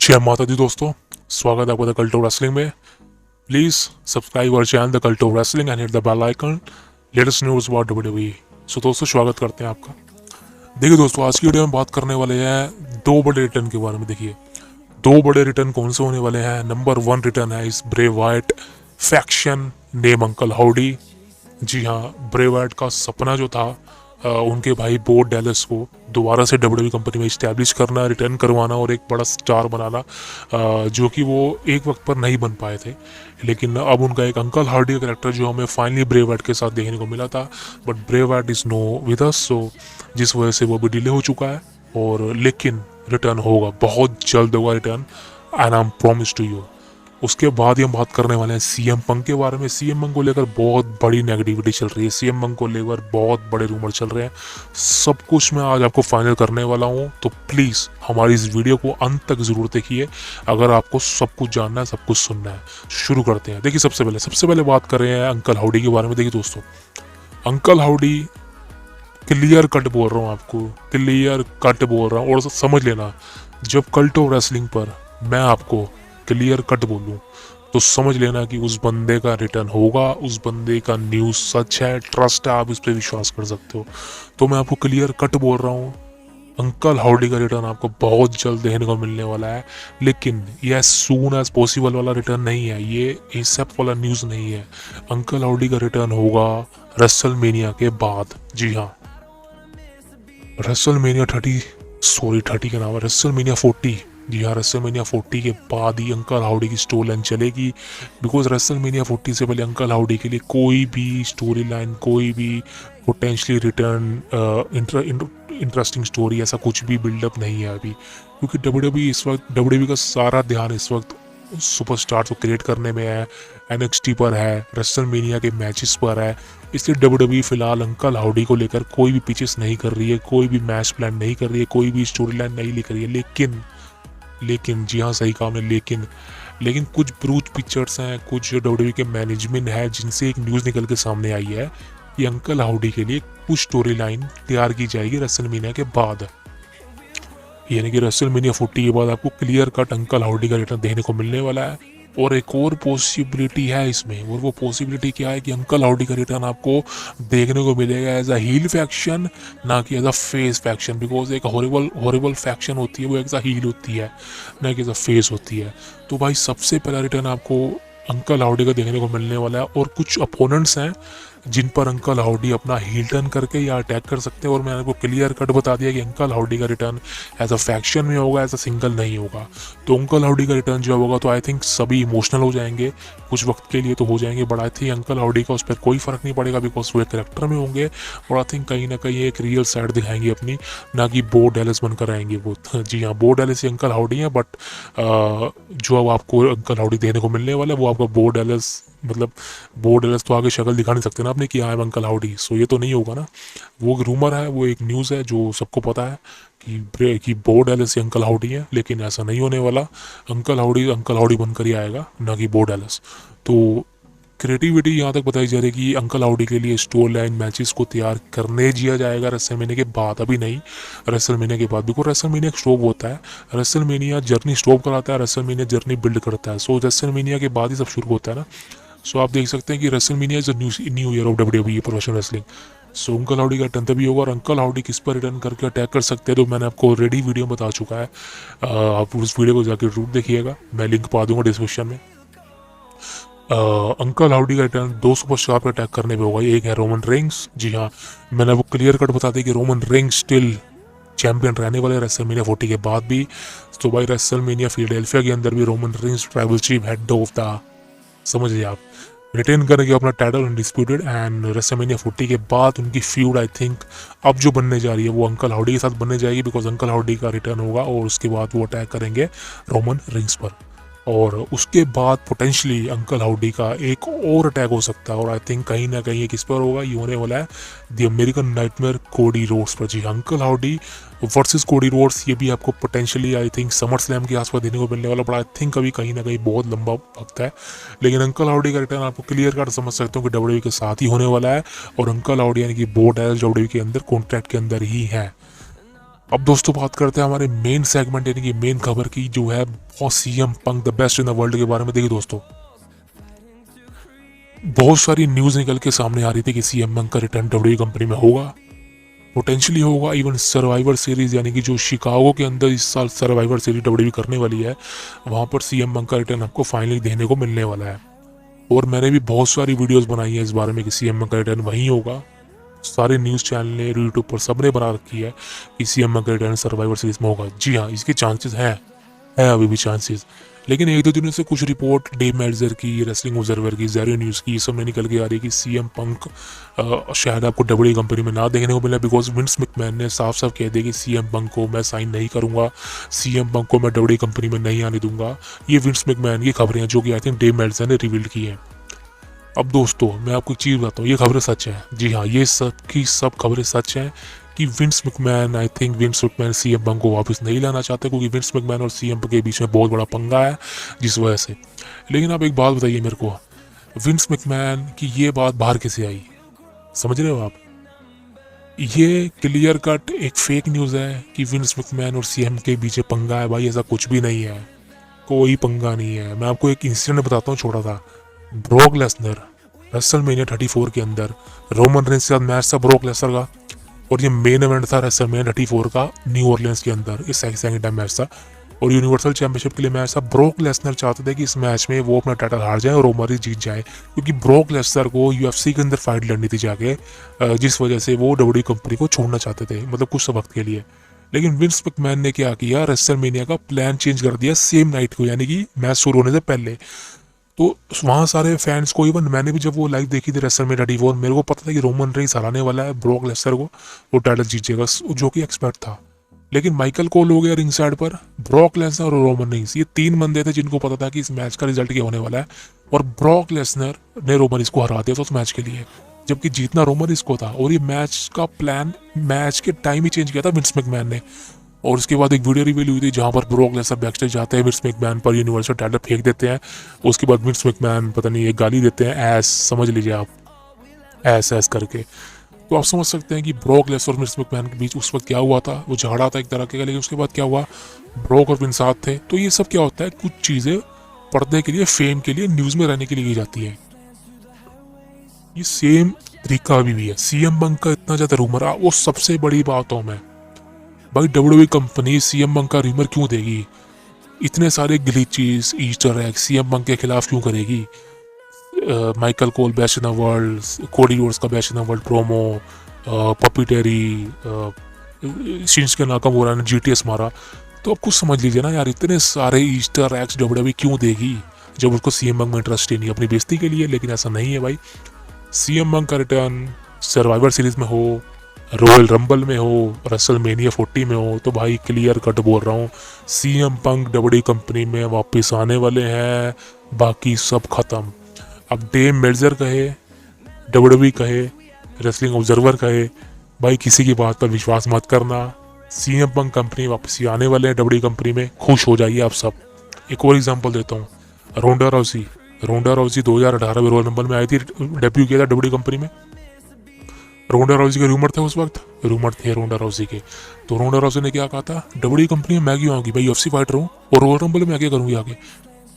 जय माता दी दोस्तों, स्वागत है आपका द कल्ट ऑफ रेसलिंग में। Please subscribe our channel the cult of wrestling and hit the bell icon. Latest news about WWE. So दोस्तों, स्वागत करते हैं आपका। देखिए दोस्तों, आज की वीडियो में बात करने वाले हैं दो बड़े रिटर्न के बारे में। देखिए, दो बड़े रिटर्न कौन से होने वाले हैं। नंबर 1 रिटर्न है इस Bray Wyatt faction name Uncle Howdy. जी हाँ, ब्रे वाइट का सपना जो था उनके भाई बो डैलस को दोबारा से डब्ल्यूडब्ल्यूई कंपनी में इस्टेब्लिश करना, रिटर्न करवाना और एक बड़ा स्टार बनाना, जो कि वो एक वक्त पर नहीं बन पाए थे। लेकिन अब उनका एक अंकल हार्डी का कैरेक्टर जो हमें फाइनली ब्रे वाइट के साथ देखने को मिला था, but Bray Wyatt is no with us, so जिस वजह से वो भी डिले हो चुका है। और लेकिन रिटर्न होगा, बहुत जल्द होगा return, and I am promise to you. उसके बाद ही हम बात करने वाले हैं सीएम पंक के बारे में। सीएम पंक को लेकर बहुत बड़ी नेगेटिविटी चल रही है, सीएम पंक को लेकर बहुत बड़े रूमर चल रहे हैं। सब कुछ मैं आज आपको फाइनल करने वाला हूँ, तो प्लीज़ हमारी इस वीडियो को अंत तक ज़रूर देखिए अगर आपको सब कुछ जानना है, सब कुछ सुनना है। शुरू करते हैं। देखिए, सबसे पहले बात कर रहे हैं अंकल हाउडी के बारे में। देखिए दोस्तों, अंकल हाउडी क्लियर कट बोल रहा हूँ आपको, क्लियर कट बोल रहा हूँ। और समझ लेना, जब कल्ट ऑफ रेसलिंग पर मैं आपको क्लियर कट बोलूं तो समझ लेना कि उस बंदे का रिटर्न होगा, उस बंदे का न्यूज़ सच है, ट्रस्ट है, आप इस पर विश्वास कर सकते हो। तो मैं आपको क्लियर कट बोल रहा हूँ, अंकल हाउडी का रिटर्न आपको बहुत जल्द देखने को मिलने वाला है। लेकिन ये सून एज पॉसिबल वाला रिटर्न नहीं है, ये एसएप वाला न्यूज़ नहीं है। अंकल हाउडी का रिटर्न होगा रेसलमेनिया के बाद। जी हाँ, रेसलमेनिया 30 का नाम है, रेसलमेनिया 40। जी हाँ, रेसलमेनिया 40 के बाद ही अंकल हाउडी की स्टोरी लाइन चलेगी। बिकॉज रेसलमेनिया 40 से पहले अंकल हाउडी के लिए कोई भी स्टोरी लाइन, कोई भी पोटेंशली रिटर्न इंटरेस्टिंग स्टोरी, ऐसा कुछ भी बिल्डअप नहीं है अभी। क्योंकि डब्ल्यूडब्ल्यूई का सारा ध्यान इस वक्त सुपरस्टार को क्रिएट करने में है, एनएक्सटी पर है, रेसलमेनिया के मैचेस पर है। इसलिए डब्ल्यूडब्ल्यूई फिलहाल अंकल हाउडी को लेकर कोई भी पिचेस नहीं कर रही है, कोई भी मैच प्लान नहीं कर रही है, कोई भी स्टोरी लाइन नहीं लिख रही है। लेकिन जी हाँ, सही कहा हमने, लेकिन कुछ ब्रूच पिक्चर्स हैं, कुछ डब्ल्यूडब्ल्यूई के मैनेजमेंट है, जिनसे एक न्यूज़ निकल के सामने आई है कि अंकल हाउडी के लिए कुछ स्टोरी लाइन तैयार की जाएगी रेसलमेनिया के बाद। यानी कि रेसलमेनिया 40 के बाद आपको क्लियर कट अंकल हाउडी का रिटर्न देखने को मिलने वाला है। और एक और पॉसिबिलिटी है इसमें, और वो पॉसिबिलिटी क्या है कि अंकल हाउडी का रिटर्न आपको देखने को मिलेगा एज अ हील फैक्शन, ना कि as a face faction. Because एक हॉरिबल फैक्शन होती है, वो एज अ हील होती है, ना कि एज अ फेस होती है। तो भाई, सबसे पहला रिटर्न आपको अंकल हाउडी का देखने को मिलने वाला है। और कुछ अपोनेंट्स हैं जिन पर अंकल हाउडी अपना हील टर्न करके या अटैक कर सकते हैं। और मैंने आपको क्लियर कट बता दिया कि अंकल हाउडी का रिटर्न एज अ फैक्शन में होगा, एज अ सिंगल नहीं होगा। तो अंकल हाउडी का रिटर्न जो होगा, तो आई थिंक सभी इमोशनल हो जाएंगे, कुछ वक्त के लिए तो हो जाएंगे, but I think uncle howdy का उस पर कोई फर्क नहीं पड़ेगा, बिकॉज वो एक करेक्टर में होंगे। और आई थिंक कहीं ना कहीं एक रियल साइड दिखाएंगे अपनी, ना कि बो डैलस बनकर आएंगे वो। जी हाँ, बो डैलस ही अंकल हाउडी है, बट जो अब आपको अंकल हाउडी देखने को मिलने वाला है वो आपका बो डैलस, मतलब बो डैलस तो आगे शक्ल दिखा नहीं सकते ना आपने कि आई एम अंकल हाउडी, सो ये तो नहीं होगा ना। वो एक रूमर है, वो एक न्यूज़ है जो सबको पता है कि बो डैलस ही अंकल हाउडी है, लेकिन ऐसा नहीं होने वाला। अंकल हाउडी बनकर ही आएगा, ना कि बो डैलस। तो क्रिएटिविटी यहाँ तक बताई जा रही है कि अंकल हाउडी के लिए स्टोरी लाइन मैचेस को तैयार करने दिया जाएगा रेसलमेनिया के बाद, अभी नहीं, रेसलमेनिया के बाद। बिकॉज रेसलमेनिया एक स्टॉप होता है, रेसलमेनिया जर्नी स्टॉप कराता है, रेसलमेनिया जर्नी बिल्ड करता है। सो रेसलमेनिया के बाद ही सब शुरू होता है ना। सो आप देख सकते हैं कि WrestleMania is a new year of WWE professional wrestling. So uncle howdy का रिटर्न तभी होगा। और अंकल हाउडी किस पर रिटर्न करके अटैक कर सकते हैं, तो मैंने आपको ऑलरेडी वीडियो बता चुका है। आप उस वीडियो को जाकर जरूर देखिएगा, मैं लिंक पा दूंगा डिस्क्रिप्शन में। अंकल हाउडी का रिटर्न 2 सुपरस्टार पर अटैक करने पे होगा। एक है रोमन रेंग्स। जी हाँ, मैंने वो क्लियर कट बता दिया कि रोमन रेंग्स स्टिल चैंपियन रहने वाले रेसलमेनिया 40 के बाद भी। तो भाई, रेसलमेनिया फिलाडेल्फिया के अंदर भी Roman Reigns tribal chief head of the, समझिए आप, रिटेन करेंगे अपना टाइटल अनडिस्प्यूटेड। एंड रेसलमेनिया 40 के बाद उनकी फ्यूड आई थिंक अब जो बनने जा रही है वो अंकल हाउडी के साथ बनने जाएगी, बिकॉज अंकल हाउडी का रिटर्न होगा और उसके बाद वो अटैक करेंगे रोमन रिंग्स पर। और उसके बाद पोटेंशली अंकल हाउडी का एक और अटैक हो सकता है। और आई थिंक कहीं ना कहीं किस पर होगा, ये होने वाला है the American Nightmare Cody Rhodes पर। जी, Uncle Howdy versus Cody Rhodes, ये भी आपको potentially I think SummerSlam के आसपास देने को मिलने वाला, बट आई थिंक अभी कहीं ना कहीं बहुत लंबा वक्त है। लेकिन अंकल हाउडी का रिटर्न आपको क्लियर कट समझ सकते हो कि डब्ल्यूडब्ल्यूई के साथ ही होने वाला है। और अंकल हाउडी यानी कि बो डैलस डब्ल्यूडब्ल्यूई के अंदर कॉन्ट्रैक्ट के अंदर ही है। अब दोस्तों बात करते हैं हमारे मेन सेगमेंट यानी कि मेन खबर की, जो है बहुत CM Punk the best in the world के बारे में। देखिए दोस्तों, बहुत सारी न्यूज़ निकल के सामने आ रही थी कि सीएम पंक का रिटर्न डब्ल्यूडब्ल्यूई कंपनी में होगा, पोटेंशियली होगा। इवन सर्वाइवर सीरीज यानी कि जो शिकागो के अंदर इस साल सर्वाइवर सीरीज डब्ल्यूडब्ल्यूई करने वाली है, वहाँ पर सीएम पंक का रिटर्न आपको फाइनली देखने को मिलने वाला है। और मैंने भी बहुत सारी वीडियोस बनाई है इस बारे में कि सीएम पंक का रिटर्न वहीं होगा। सारे न्यूज़ चैनल ने, यूट्यूब पर सबने बना रखी है कि सीएम पंक का रिटर्न सर्वाइवर सीरीज में होगा। जी हाँ, इसके चांसेस हैं, है अभी भी चांसेस। लेकिन एक दो दिनों से कुछ रिपोर्ट डेव मेल्जर की, रेसलिंग ऑब्जर्वर की, ज़ेरो न्यूज़ की, सब में निकल के आ रही है कि सीएम पंक शायद आपको डब्ल्यूडब्ल्यूई कंपनी में ना देखने को मिला, बिकॉज विंस मैकमैन ने साफ साफ कह दिया कि सीएम पंक को मैं साइन नहीं करूंगा, सीएम पंक को मैं डब्ल्यूडब्ल्यूई कंपनी में नहीं आने दूंगा। ये विंस मैकमैन की खबरें हैं जो कि आई थिंक डेव मेल्जर ने रिवील की है। अब दोस्तों मैं आपको एक चीज़ बताता हूँ, ये खबरें सच हैं। जी हाँ, ये सब की सब खबरें सच हैं कि Vince McMahon, I think Vince McMahon CM Punk को वापस नहीं लाना चाहते, क्योंकि विंस मैकमैन और सीएम पंक के बीच में बहुत बड़ा पंगा है जिस वजह से। लेकिन आप एक बात बताइए मेरे को, विंस मैकमैन की ये बात बाहर कैसे आई? समझ रहे हो आप? ये क्लियर कट एक फेक न्यूज़ है कि विंस मैकमैन और सीएम के बीच में पंगा है। भाई ऐसा कुछ भी नहीं है, कोई पंगा नहीं है। मैं आपको एक इंसिडेंट बताता हूँ छोटा सा। ब्रॉक लेसनर रेसलमेनिया 34 के अंदर रोमन रेंस के साथ मैच था ब्रॉक लेसनर का, और ये मेन इवेंट था रेसलमेनिया 34 का न्यू ऑरलियंस के अंदर। इस सेकंड टाइम मैच था और यूनिवर्सल चैंपियनशिप के लिए मैच था। ब्रॉक लेसनर चाहते थे कि इस मैच में वो अपना टाइटल हार जाए और रोमन रेंस जीत जाए, क्योंकि ब्रॉक लेसनर को यूएफसी के अंदर फाइट लड़नी थी जाके, जिस वजह से वो डब्ल्यूडब्ल्यूई कंपनी को छोड़ना चाहते थे, मतलब कुछ वक्त के लिए। लेकिन विंस मैकमैन ने क्या किया, रेसलमेनिया का प्लान चेंज कर दिया सेम नाइट को, यानी कि मैच शुरू होने से पहले। तो वहाँ सारे फैंस को, इवन मैंने भी जब वो लाइव देखी थी रेसलमेनिया 34, मेरे को पता था कि रोमन रेंस हराने वाला है ब्रॉक लेसनर को, वो टाइटल जीतेगा, जो कि एक्सपेक्ट था। लेकिन माइकल कोल हो गया रिंग साइड पर, ब्रॉक लेसनर और रोमन रेंस, ये तीन बंदे थे जिनको पता था कि इस मैच का रिजल्ट क्या होने वाला है, और ब्रॉक लेसनर ने रोमन रेंस को हरा दिया था उस मैच के लिए, जबकि जीतना रोमन रेंस को था। और ये मैच का प्लान मैच के टाइम ही चेंज किया था विंस मैकमैन ने। और उसके बाद एक वीडियो रिवील हुई थी जहाँ पर ब्रॉक लेसनर बैकस्टेज जाते हैं, विंस मैकमैन पर यूनिवर्सल टाइटल फेंक देते हैं। उसके बाद विंस मैकमैन पता नहीं एक गाली देते हैं, ऐस समझ लीजिए आप, ऐस करके। तो आप समझ सकते हैं कि ब्रॉक लेसनर और विंस मैकमैन के बीच उस वक्त क्या हुआ था। वो झगड़ा था एक तरह का, लेकिन उसके बाद क्या हुआ, ब्रॉक और विंस साथ थे। तो ये सब क्या होता है, कुछ चीज़ें पर्दे के लिए, फेम के लिए, न्यूज़ में रहने के लिए की जाती है। ये सेम तरीका अभी भी है। सीएम पंक का इतना ज़्यादा रूमर वो सबसे बड़ी बात हूँ मैं, भाई डब्ल्यूडब्ल्यूई कंपनी सीएम पंक का रूमर क्यों देगी? इतने सारे glitches, Easter egg CM Punk के खिलाफ क्यों करेगी? Michael Cole best in the world, Cody Rhodes का best in the world promo, पपी टेरी, शिंसुके नाकामुरा ने जीटीएस मारा। तो अब कुछ समझ लीजिए ना यार, इतने सारे ईस्टर एग्स डब्ल्यूडब्ल्यूई क्यों देगी जब उसको सीएम पंक में इंटरेस्ट ही नहीं, अपनी बेइज्जती के लिए? लेकिन ऐसा नहीं है भाई। सीएम पंक का रिटर्न सर्वाइवर सीरीज में हो, रॉयल रंबल में हो, रेसलमेनिया 40 में हो, तो भाई क्लियर कट बोल रहा हूँ, सीएम पंक डब्ल्यूडब्ल्यूई कंपनी में वापस आने वाले हैं। बाकी सब खत्म। अब डेव मेल्जर कहे, डब्ल्यूडब्ल्यूई कहे, रेसलिंग ऑब्जर्वर कहे, भाई किसी की बात पर विश्वास मत करना। सीएम पंक कंपनी वापस आने वाले हैं डब्ल्यूडब्ल्यूई कंपनी में, खुश हो जाइए आप सब। एक और एग्जाम्पल देता हूँ, रोंडा राउसी 2018 में रॉयल रंबल में आई थी, डेब्यू किया था डब्ल्यूडब्ल्यूई कंपनी में। रोंडा राउसी के रूमर थे उस वक्त, रूमर थे रोंडा राउसी के। तो रोंडा राउसी ने क्या कहा था, डब्ल्यूडब्ल्यूई कंपनी में मैं क्यों आऊंगी भाई, यूएफसी फाइटर हूँ और रॉयल रंबल में क्या करूंगी आगे।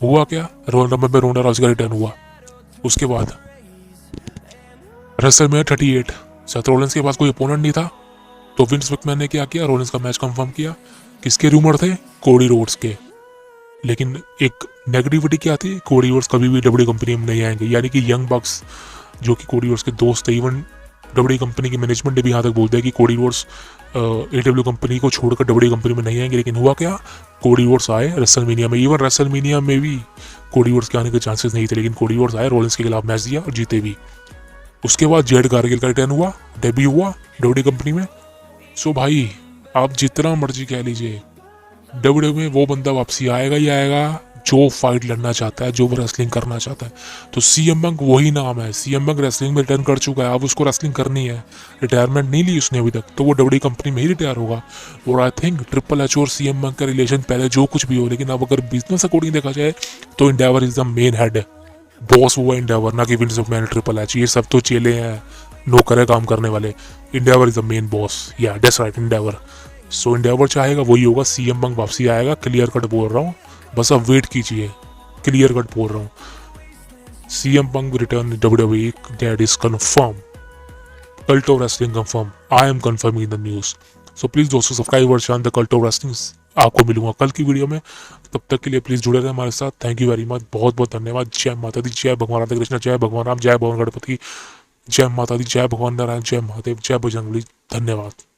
हुआ क्या, रॉयल रंबल में रोंडा राउसी का रिटर्न हुआ। उसके बाद रेसलमेनिया 38 सेथ रॉलिंस के पास कोई अपोनेंट नहीं था, तो विंस मैकमैन ने क्या किया, रॉलिंस का मैच कंफर्म किया। किसके रूमर थे, कोडी रोड्स के। लेकिन एक नेगेटिविटी क्या थी, कोडी रोड्स कभी भी डब्ल्यूडब्ल्यूई कंपनी में नहीं आएंगे, यानी कि यंग बक्स जो कि कोडी रोड्स के दोस्त थे, इवन डब्ल्यूडब्ल्यूई कंपनी की मैनेजमेंट ने भी यहाँ तक बोलते हैं कि कोडी रोड्स एडब्ल्यू कंपनी को छोड़कर डब्ल्यूडब्ल्यूई कंपनी में नहीं आएंगे। लेकिन हुआ क्या, कोडी रोड्स आए रेसलमेनिया में। इवन रेसलमेनिया में भी कोडी रोड्स के आने के चांसेस नहीं थे, लेकिन कोडी रोड्स आए, रॉलिंस के खिलाफ मैच दिया और जीते भी। उसके बाद जेड कारगिल का रिटर्न हुआ, डेब्यू हुआ डब्ल्यूडब्ल्यूई कंपनी में। सो भाई आप जितना मर्जी कह लीजिए, डब्ल्यूडब्ल्यूई में वो बंदा वापसी आएगा ही आएगा जो फाइट लड़ना चाहता है, जो वो रेसलिंग करना चाहता है। तो सीएम पंक वही नाम है, सीएम पंक रेसलिंग में रिटर्न कर चुका है, अब उसको रेसलिंग करनी है। रिटायरमेंट नहीं ली उसने अभी तक, तो वो डब्ल्यूडब्ल्यूई कंपनी में ही रिटायर होगा। और आई थिंक ट्रिपल एच और सीएम पंक का रिलेशन पहले जो कुछ भी हो, लेकिन अब अगर बिजनेस अकॉर्डिंग देखा जाए तो Endeavour is the main head, boss वो है एंडेवर, ना कि विंस मैकमैन ट्रिपल एच। ये सब तो चेले हैं, नौकर है काम करने वाले। Endeavour is the main boss, या that's right, Endeavour. So Endeavour चाहेगा वही होगा, सीएम पंक वापसी आएगा, क्लियर कट बोल रहा हूँ, बस अब वेट कीजिए, क्लियर कट बोल रहा हूँ। CM Punk return in WWE, that is confirmed. Cult of Wrestling confirmed. I am confirming the news. So please दोस्तों सब्सक्राइब और channel the cult of wrestling. आपको मिलूंगा कल की वीडियो में, तब तक के लिए प्लीज जुड़े रहे हमारे साथ। थैंक यू वेरी मच, बहुत बहुत धन्यवाद। जय माता दी, जय भगवान राधा कृष्ण, जय भगवान राम, जय भगवान गणपति, जय माता दी, जय भगवान नारायण, जय महादेव, जय बजरंगबली। धन्यवाद।